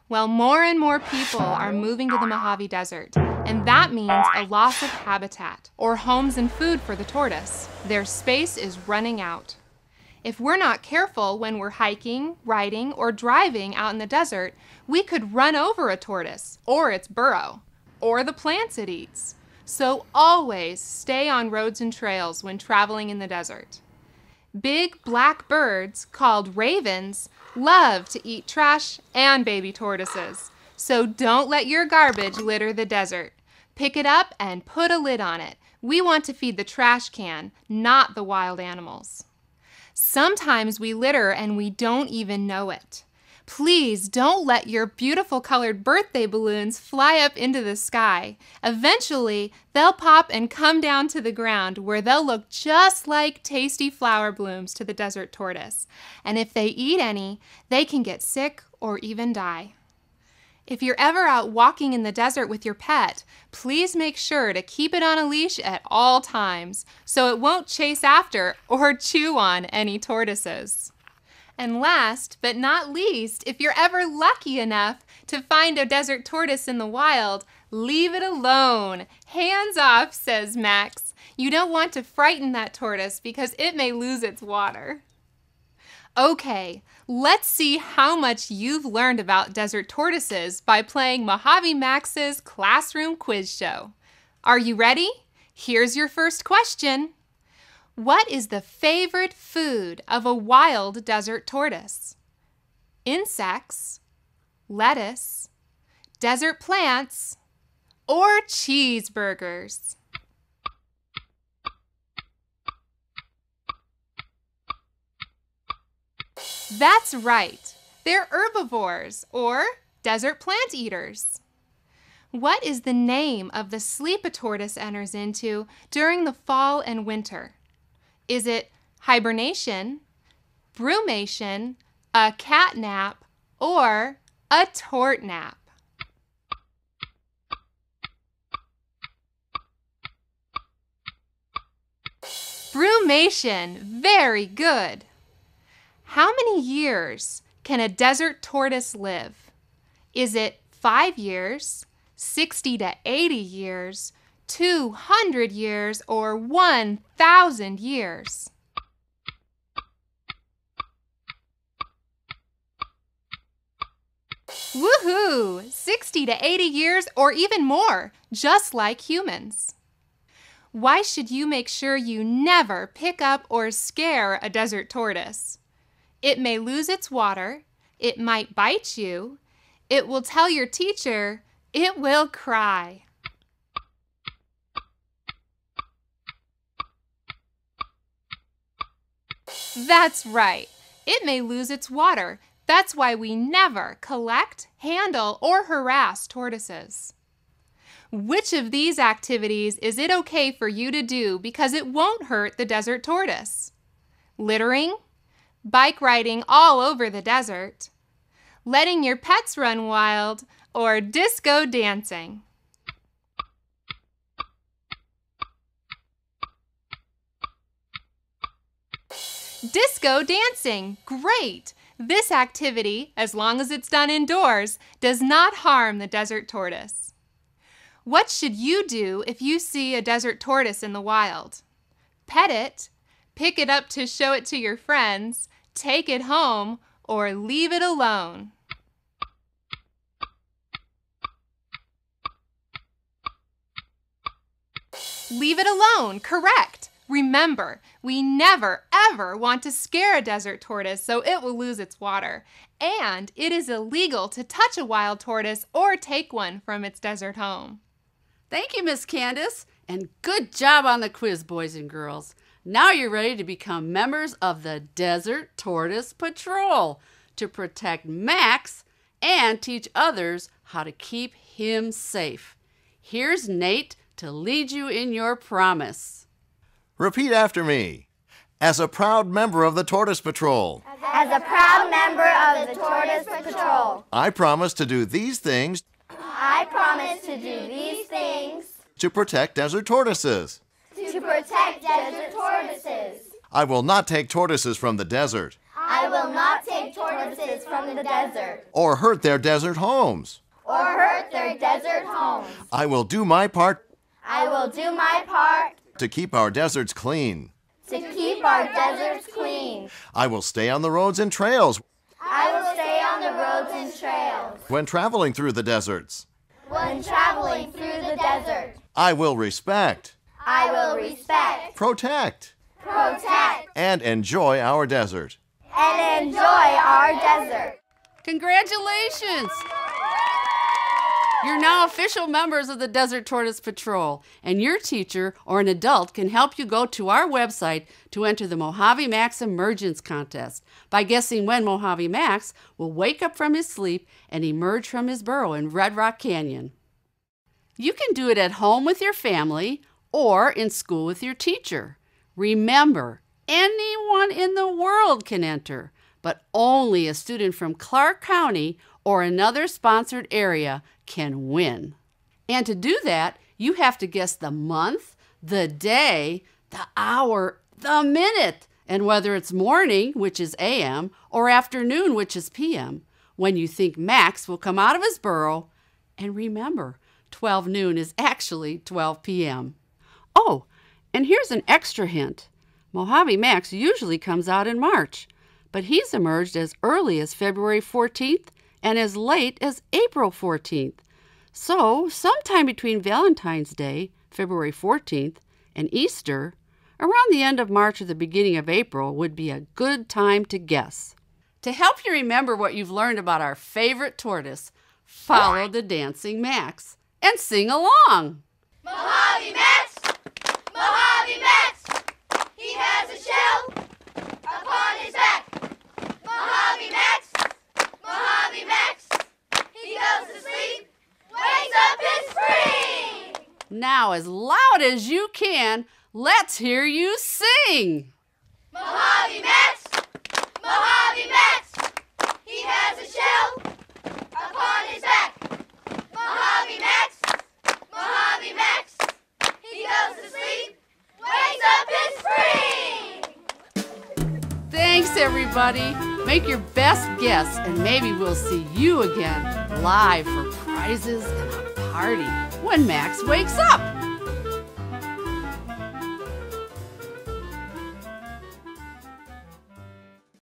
Well, more and more people are moving to the Mojave Desert, and that means a loss of habitat, or homes and food for the tortoise. Their space is running out. If we're not careful when we're hiking, riding, or driving out in the desert, we could run over a tortoise, or its burrow, or the plants it eats. So always stay on roads and trails when traveling in the desert. Big black birds, called ravens, love to eat trash and baby tortoises. So don't let your garbage litter the desert. Pick it up and put a lid on it. We want to feed the trash can, not the wild animals. Sometimes we litter and we don't even know it. Please don't let your beautiful colored birthday balloons fly up into the sky. Eventually, they'll pop and come down to the ground where they'll look just like tasty flower blooms to the desert tortoise. And if they eat any, they can get sick or even die. If you're ever out walking in the desert with your pet, please make sure to keep it on a leash at all times so it won't chase after or chew on any tortoises. And last but not least, if you're ever lucky enough to find a desert tortoise in the wild, leave it alone. Hands off, says Max. You don't want to frighten that tortoise because it may lose its water. Okay, let's see how much you've learned about desert tortoises by playing Mojave Max's classroom quiz show. Are you ready? Here's your first question. What is the favorite food of a wild desert tortoise? Insects, lettuce, desert plants, or cheeseburgers? That's right. They're herbivores, or desert plant eaters. What is the name of the sleep a tortoise enters into during the fall and winter? Is it hibernation, brumation, a cat nap, or a tort nap? Brumation, very good. How many years can a desert tortoise live? Is it 5 years, 60 to 80 years, 200 years, or 1,000 years? Woohoo! 60 to 80 years or even more, just like humans. Why should you make sure you never pick up or scare a desert tortoise? It may lose its water, it might bite you, it will tell your teacher, it will cry. That's right. It may lose its water. That's why we never collect, handle, or harass tortoises. Which of these activities is it okay for you to do because it won't hurt the desert tortoise? Littering, bike riding all over the desert, letting your pets run wild, or disco dancing? Disco dancing, great! This activity, as long as it's done indoors, does not harm the desert tortoise. What should you do if you see a desert tortoise in the wild? Pet it, pick it up to show it to your friends, take it home, or leave it alone? Leave it alone, correct! Remember, we never, ever want to scare a desert tortoise so it will lose its water. And it is illegal to touch a wild tortoise or take one from its desert home. Thank you, Miss Candace, and good job on the quiz, boys and girls. Now you're ready to become members of the Desert Tortoise Patrol to protect Max and teach others how to keep him safe. Here's Nate to lead you in your promise. Repeat after me. As a proud member of the Tortoise Patrol. As a proud member of the Tortoise Patrol. I promise to do these things. I promise to do these things. To protect desert tortoises. To protect desert tortoises. I will not take tortoises from the desert. I will not take tortoises from the desert or hurt their desert homes. or hurt their desert homes. I will do my part I will do my part to keep our deserts clean. to keep our deserts clean. I will stay on the roads and trails I will stay on the roads and trails when traveling through the deserts. when traveling through the desert. I will respect, I will respect, protect, protect, and enjoy our desert. and enjoy our desert. Congratulations! You're now official members of the Desert Tortoise Patrol, and your teacher or an adult can help you go to our website to enter the Mojave Max Emergence contest by guessing when Mojave Max will wake up from his sleep and emerge from his burrow in Red Rock Canyon. You can do it at home with your family or in school with your teacher. Remember, anyone in the world can enter, but only a student from Clark County or another sponsored area can win. And to do that, you have to guess the month, the day, the hour, the minute, and whether it's morning, which is AM, or afternoon, which is PM, when you think Max will come out of his burrow. And remember, 12 noon is actually 12 p.m. Oh, and here's an extra hint. Mojave Max usually comes out in March, but he's emerged as early as February 14th and as late as April 14th. So, sometime between Valentine's Day, February 14th, and Easter, around the end of March or the beginning of April would be a good time to guess. To help you remember what you've learned about our favorite tortoise, follow the dancing Max and sing along. Mojave Max! Mojave Max! He has a shell upon his back. Mojave Max! Mojave Max! He goes to sleep, wakes up in spring! Now, as loud as you can, let's hear you sing. Mojave Max! Mojave Max! He has a shell upon his back. Mojave Max! Mojave Max! He goes to sleep, wakes up in spring! Thanks, everybody. Make your best guess, and maybe we'll see you again live for prizes and a party when Max wakes up.